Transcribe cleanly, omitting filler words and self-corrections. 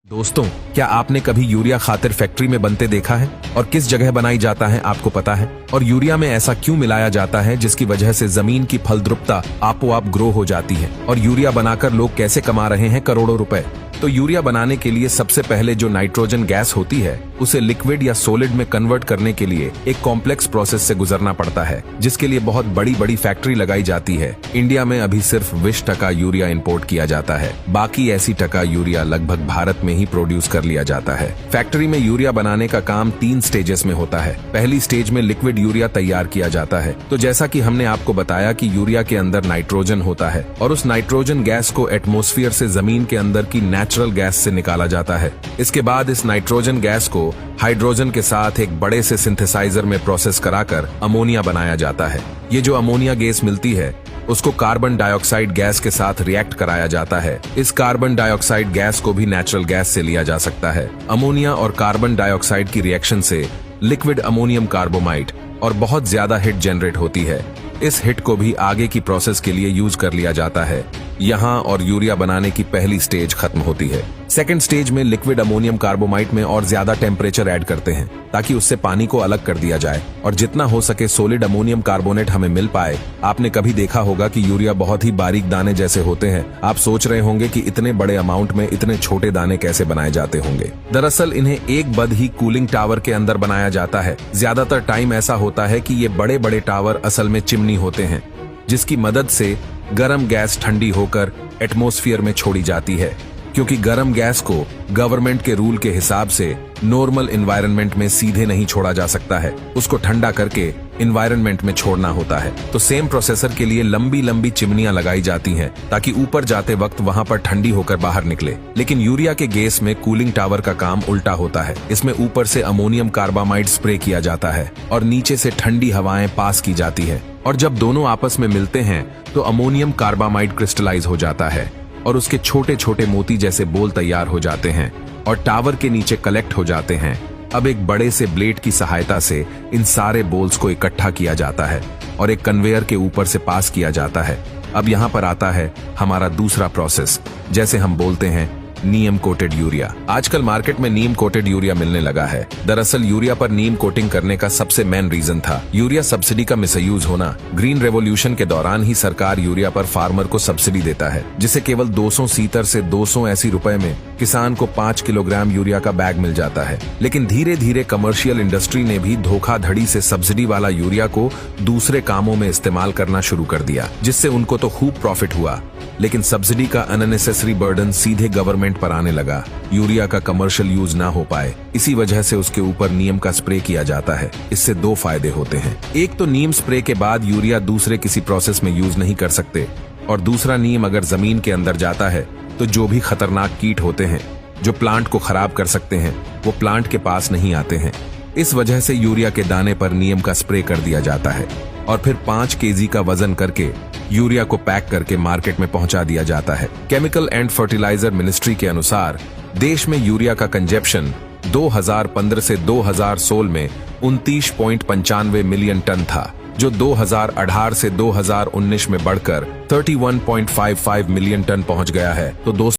दोस्तों, क्या आपने कभी यूरिया खातिर फैक्ट्री में बनते देखा है? और किस जगह बनाई जाता है आपको पता है? और यूरिया में ऐसा क्यों मिलाया जाता है जिसकी वजह से जमीन की फलद्रुपता आपो आप ग्रो हो जाती है? और यूरिया बनाकर लोग कैसे कमा रहे हैं करोड़ों रुपए? तो यूरिया बनाने के लिए सबसे पहले जो नाइट्रोजन गैस होती है उसे लिक्विड या सॉलिड में कन्वर्ट करने के लिए एक कॉम्प्लेक्स प्रोसेस से गुजरना पड़ता है, जिसके लिए बहुत बड़ी बड़ी फैक्ट्री लगाई जाती है। इंडिया में अभी सिर्फ 20% यूरिया इंपोर्ट किया जाता है, बाकी 80% यूरिया लगभग भारत में ही प्रोड्यूस कर लिया जाता है। फैक्ट्री में यूरिया बनाने का काम 3 स्टेजेस में होता है। पहली स्टेज में लिक्विड यूरिया तैयार किया जाता है। तो जैसा कि हमने आपको बताया कि यूरिया के अंदर नाइट्रोजन होता है और उस नाइट्रोजन गैस को एटमॉस्फेयर से जमीन के अंदर की नेचुरल गैस से निकाला जाता है। इसके बाद इस नाइट्रोजन गैस को हाइड्रोजन के साथ एक बड़े से सिंथेसाइजर में प्रोसेस कराकर अमोनिया बनाया जाता है। ये जो अमोनिया गैस मिलती है उसको कार्बन डाइऑक्साइड गैस के साथ रिएक्ट कराया जाता है। इस कार्बन डाइऑक्साइड गैस को भी नेचुरल गैस से लिया जा सकता है। अमोनिया और कार्बन डाइऑक्साइड की रिएक्शन से लिक्विड अमोनियम कार्बोमाइड और बहुत ज्यादा हिट जनरेट होती है। इस हिट को भी आगे की प्रोसेस के लिए यूज कर लिया जाता है। यहाँ और यूरिया बनाने की पहली स्टेज खत्म होती है। सेकंड स्टेज में लिक्विड अमोनियम कार्बोमाइड में और ज्यादा टेम्परेचर ऐड करते हैं ताकि उससे पानी को अलग कर दिया जाए और जितना हो सके सॉलिड अमोनियम कार्बोनेट हमें मिल पाए। आपने कभी देखा होगा कि यूरिया बहुत ही बारीक दाने जैसे होते हैं। आप सोच रहे होंगे कि इतने बड़े अमाउंट में इतने छोटे दाने कैसे बनाए जाते होंगे। दरअसल इन्हें एक बद ही कूलिंग टावर के अंदर बनाया जाता है। ज्यादातर टाइम ऐसा होता है कि ये बड़े बड़े टावर असल में चिमनी होते हैं, जिसकी मदद से गर्म गैस ठंडी होकर एटमॉस्फेयर में छोड़ी जाती है, क्योंकि गर्म गैस को गवर्नमेंट के रूल के हिसाब से नॉर्मल एनवायरनमेंट में सीधे नहीं छोड़ा जा सकता है, उसको ठंडा करके एनवायरनमेंट में छोड़ना होता है। तो सेम प्रोसेसर के लिए लंबी लंबी चिमनियां लगाई जाती हैं ताकि ऊपर जाते वक्त वहां पर ठंडी होकर बाहर निकले। लेकिन यूरिया के गैस में कूलिंग टावर का काम उल्टा होता है। इसमें ऊपर से अमोनियम कार्बामाइड स्प्रे किया जाता है और नीचे से ठंडी हवाएं पास की जाती है, और जब दोनों आपस में मिलते हैं तो अमोनियम कार्बामाइड क्रिस्टलाइज हो जाता है और उसके छोटे छोटे मोती जैसे बोल तैयार हो जाते हैं और टावर के नीचे कलेक्ट हो जाते हैं। अब एक बड़े से ब्लेड की सहायता से इन सारे बोल्स को इकट्ठा किया जाता है और एक कन्वेयर के ऊपर से पास किया जाता है। अब यहाँ पर आता है हमारा दूसरा प्रोसेस, जैसे हम बोलते हैं नीम कोटेड यूरिया। आजकल मार्केट में नीम कोटेड यूरिया मिलने लगा है। दरअसल यूरिया पर नीम कोटिंग करने का सबसे मेन रीजन था यूरिया सब्सिडी का मिसयूज होना। ग्रीन रेवोल्यूशन के दौरान ही सरकार यूरिया पर फार्मर को सब्सिडी देता है, जिसे केवल 270 से 280 रुपए में किसान को 5 किलोग्राम यूरिया का बैग मिल जाता है। लेकिन धीरे धीरे कमर्शियल इंडस्ट्री ने भी धोखाधड़ी से सब्सिडी वाला यूरिया को दूसरे कामों में इस्तेमाल करना शुरू कर दिया, जिससे उनको तो खूब प्रॉफिट हुआ, लेकिन सब्सिडी का अननेसेसरी बर्डन सीधे गवर्नमेंट पर आने लगा। यूरिया का कमर्शियल यूज ना हो पाए, इसी वजह से उसके ऊपर नीम का स्प्रे किया जाता है। इससे 2 फायदे होते हैं। एक तो नीम स्प्रे के बाद यूरिया दूसरे किसी प्रोसेस में यूज नहीं कर सकते, और दूसरा नीम अगर जमीन के अंदर जाता है तो जो भी खतरनाक कीट होते हैं जो प्लांट को खराब कर सकते हैं वो प्लांट के पास नहीं आते हैं। इस वजह से यूरिया के दाने पर नीम का स्प्रे कर दिया जाता है और फिर 5 केजी का वजन करके यूरिया को पैक करके मार्केट में पहुंचा दिया जाता है। केमिकल एंड फर्टिलाइजर मिनिस्ट्री के अनुसार देश में यूरिया का कंजप्शन 2015 से 2016 में 29.95 मिलियन टन था, जो 2018 से 2019 में बढ़कर 31.55 मिलियन टन पहुंच गया है। तो दोस्तों